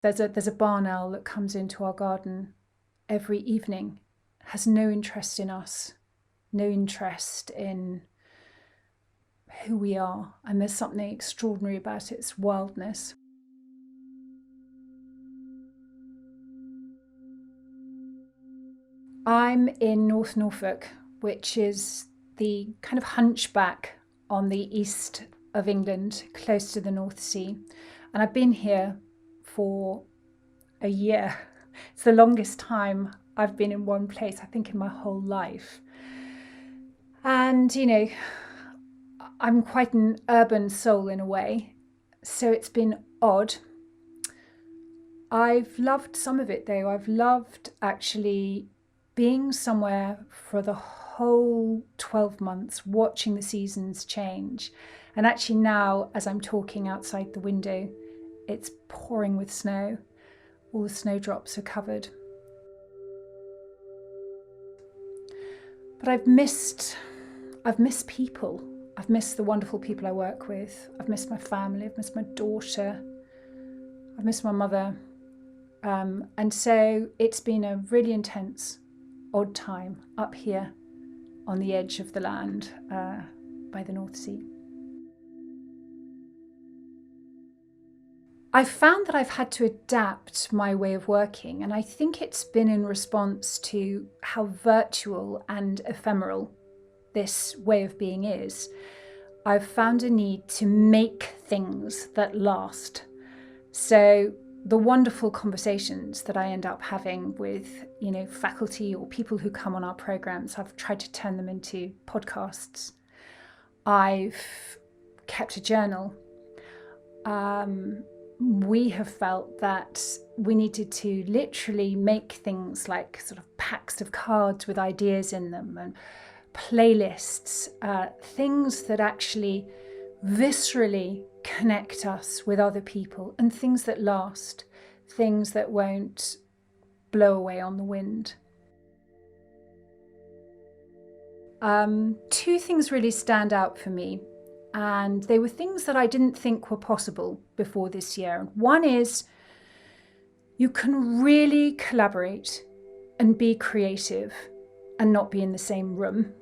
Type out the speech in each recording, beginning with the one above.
There's a barn owl that comes into our garden every evening, has no interest in us, no interest in who we are, and there's something extraordinary about its wildness. I'm in North Norfolk, which is the kind of hunchback on the east of England, close to the North Sea. And I've been here for a year. It's the longest time I've been in one place, I think, in my whole life. And, you know, I'm quite an urban soul in a way, so it's been odd. I've loved some of it though. I've loved actually being somewhere for the whole 12 months, watching the seasons change. And actually now, as I'm talking outside the window, it's pouring with snow. All the snowdrops are covered. But I've missed people. I've missed the wonderful people I work with. I've missed my family. I've missed my daughter. I've missed my mother. And so it's been a really intense, odd time up here on the edge of the land by the North Sea. I've found that I've had to adapt my way of working, and I think it's been in response to how virtual and ephemeral this way of being is. I've found a need to make things that last. So the wonderful conversations that I end up having with, you know, faculty or people who come on our programs, I've tried to turn them into podcasts. I've kept a journal. We have felt that we needed to literally make things like sort of packs of cards with ideas in them and playlists, things that actually viscerally connect us with other people, and things that last, things that won't blow away on the wind. Two things really stand out for me, and they were things that I didn't think were possible before this year. One is you can really collaborate and be creative and not be in the same room.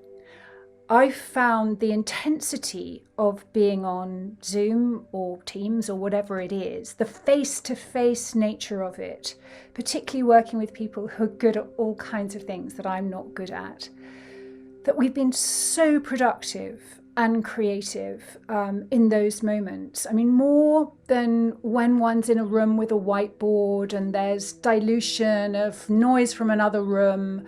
I found the intensity of being on Zoom or Teams or whatever it is, the face-to-face nature of it, particularly working with people who are good at all kinds of things that I'm not good at, that we've been so productive and creative in those moments. I mean, more than when one's in a room with a whiteboard and there's dilution of noise from another room.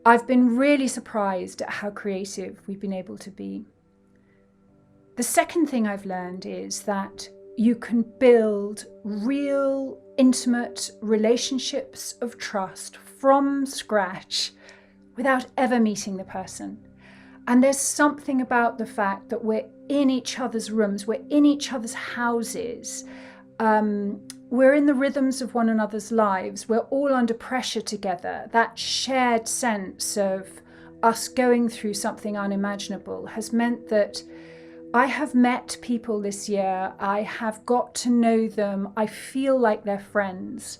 I've been really surprised at how creative we've been able to be. The second thing I've learned is that you can build real, intimate relationships of trust from scratch without ever meeting the person. And there's something about the fact that we're in each other's rooms, we're in each other's houses, we're in the rhythms of one another's lives, we're all under pressure together. That shared sense of us going through something unimaginable has meant that I have met people this year, I have got to know them, I feel like they're friends,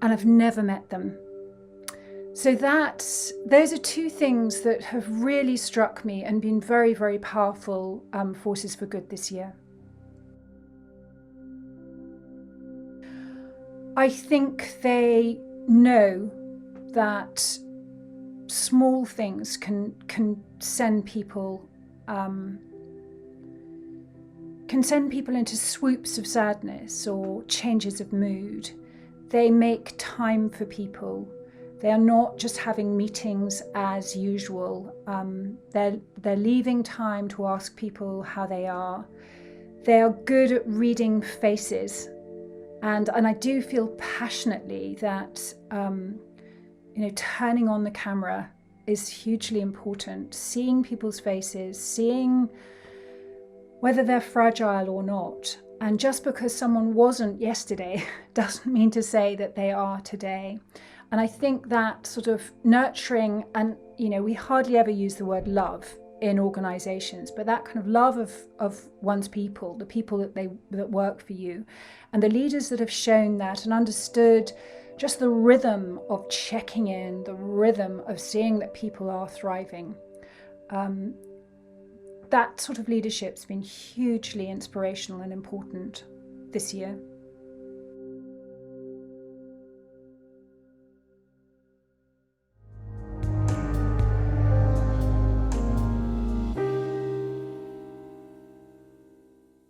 and I've never met them. So those are two things that have really struck me and been very, very powerful forces for good this year. I think they know that small things can send people into swoops of sadness or changes of mood. They make time for people. They are not just having meetings as usual. They're leaving time to ask people how they are. They are good at reading faces. And I do feel passionately that turning on the camera is hugely important. Seeing people's faces, seeing whether they're fragile or not. And just because someone wasn't yesterday doesn't mean to say that they are today. And I think that sort of nurturing, and we hardly ever use the word love in organizations, but that kind of love of one's people, the people that work for you, and the leaders that have shown that and understood just the rhythm of checking in, the rhythm of seeing that people are thriving. That sort of leadership's been hugely inspirational and important this year.